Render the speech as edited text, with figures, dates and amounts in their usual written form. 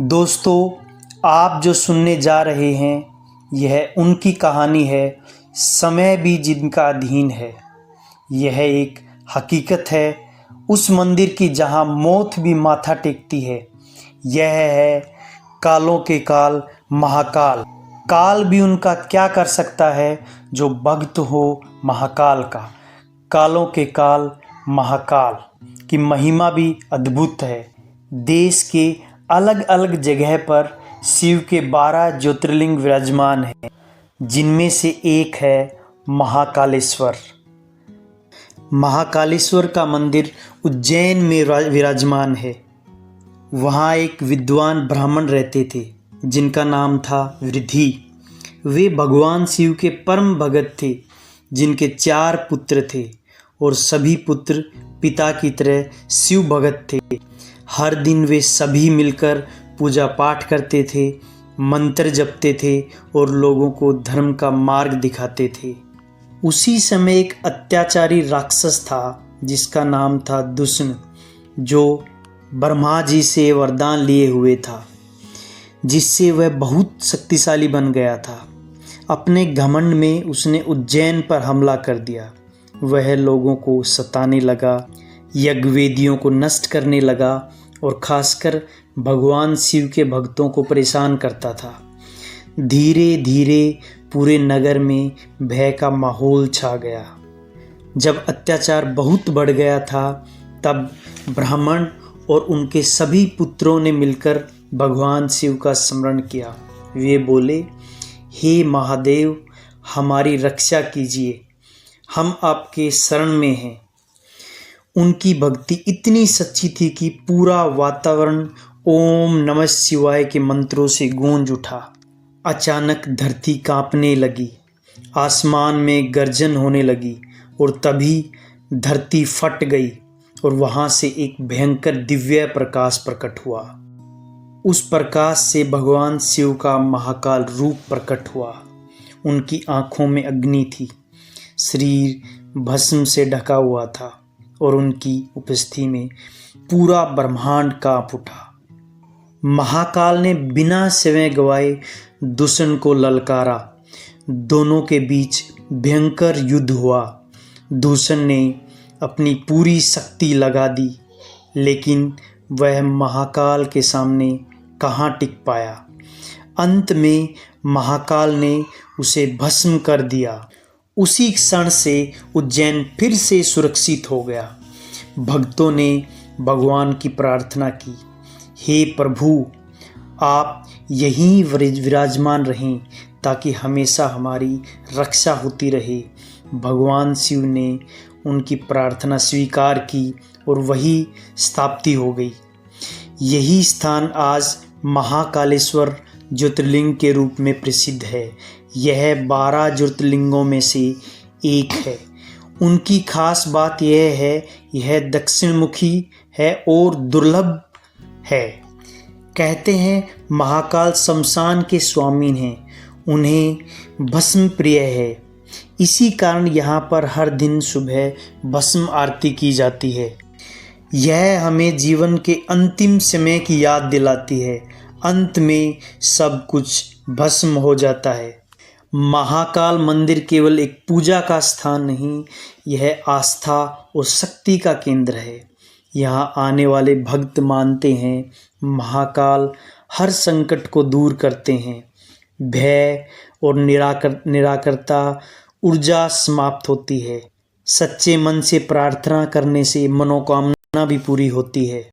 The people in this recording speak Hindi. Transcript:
दोस्तों, आप जो सुनने जा रहे हैं यह उनकी कहानी है, समय भी जिनका अधीन है। यह एक हकीकत है उस मंदिर की जहां मौत भी माथा टेकती है। यह है कालों के काल महाकाल। काल भी उनका क्या कर सकता है जो भक्त हो महाकाल का। कालों के काल महाकाल की महिमा भी अद्भुत है। देश के अलग अलग जगह पर शिव के 12 ज्योतिर्लिंग विराजमान हैं, जिनमें से एक है महाकालेश्वर। महाकालेश्वर का मंदिर उज्जैन में विराजमान है। वहाँ एक विद्वान ब्राह्मण रहते थे जिनका नाम था वृद्धि। वे भगवान शिव के परम भगत थे, जिनके 4 पुत्र थे और सभी पुत्र पिता की तरह शिव भगत थे। हर दिन वे सभी मिलकर पूजा पाठ करते थे, मंत्र जपते थे और लोगों को धर्म का मार्ग दिखाते थे। उसी समय एक अत्याचारी राक्षस था जिसका नाम था दुष्ण, जो ब्रह्मा जी से वरदान लिए हुए था, जिससे वह बहुत शक्तिशाली बन गया था। अपने घमंड में उसने उज्जैन पर हमला कर दिया। वह लोगों को सताने लगा, यज्ञवेदियों को नष्ट करने लगा और खासकर भगवान शिव के भक्तों को परेशान करता था। धीरे धीरे पूरे नगर में भय का माहौल छा गया। जब अत्याचार बहुत बढ़ गया था, तब ब्राह्मण और उनके सभी पुत्रों ने मिलकर भगवान शिव का स्मरण किया। वे बोले, हे महादेव, हमारी रक्षा कीजिए, हम आपके शरण में हैं। उनकी भक्ति इतनी सच्ची थी कि पूरा वातावरण ओम नमः शिवाय के मंत्रों से गूंज उठा। अचानक धरती कांपने लगी, आसमान में गर्जन होने लगी और तभी धरती फट गई और वहाँ से एक भयंकर दिव्य प्रकाश प्रकट हुआ। उस प्रकाश से भगवान शिव का महाकाल रूप प्रकट हुआ। उनकी आँखों में अग्नि थी, शरीर भस्म से ढका हुआ था और उनकी उपस्थिति में पूरा ब्रह्मांड कांप उठा। महाकाल ने बिना समय गवाए दुष्ण को ललकारा। दोनों के बीच भयंकर युद्ध हुआ। दुष्ण ने अपनी पूरी शक्ति लगा दी, लेकिन वह महाकाल के सामने कहाँ टिक पाया। अंत में महाकाल ने उसे भस्म कर दिया। उसी क्षण से उज्जैन फिर से सुरक्षित हो गया। भक्तों ने भगवान की प्रार्थना की, हे प्रभु, आप यहीं विराजमान रहें ताकि हमेशा हमारी रक्षा होती रहे। भगवान शिव ने उनकी प्रार्थना स्वीकार की और वही स्थापित हो गई। यही स्थान आज महाकालेश्वर ज्योतिर्लिंग के रूप में प्रसिद्ध है। यह 12 ज्योतिर्लिंगों में से एक है। उनकी खास बात यह है, यह दक्षिणमुखी है और दुर्लभ है। कहते हैं महाकाल शमशान के स्वामी हैं, उन्हें भस्म प्रिय है। इसी कारण यहाँ पर हर दिन सुबह भस्म आरती की जाती है। यह हमें जीवन के अंतिम समय की याद दिलाती है। अंत में सब कुछ भस्म हो जाता है। महाकाल मंदिर केवल एक पूजा का स्थान नहीं, यह आस्था और शक्ति का केंद्र है। यहाँ आने वाले भक्त मानते हैं महाकाल हर संकट को दूर करते हैं। भय और निराकरता ऊर्जा समाप्त होती है। सच्चे मन से प्रार्थना करने से मनोकामना भी पूरी होती है।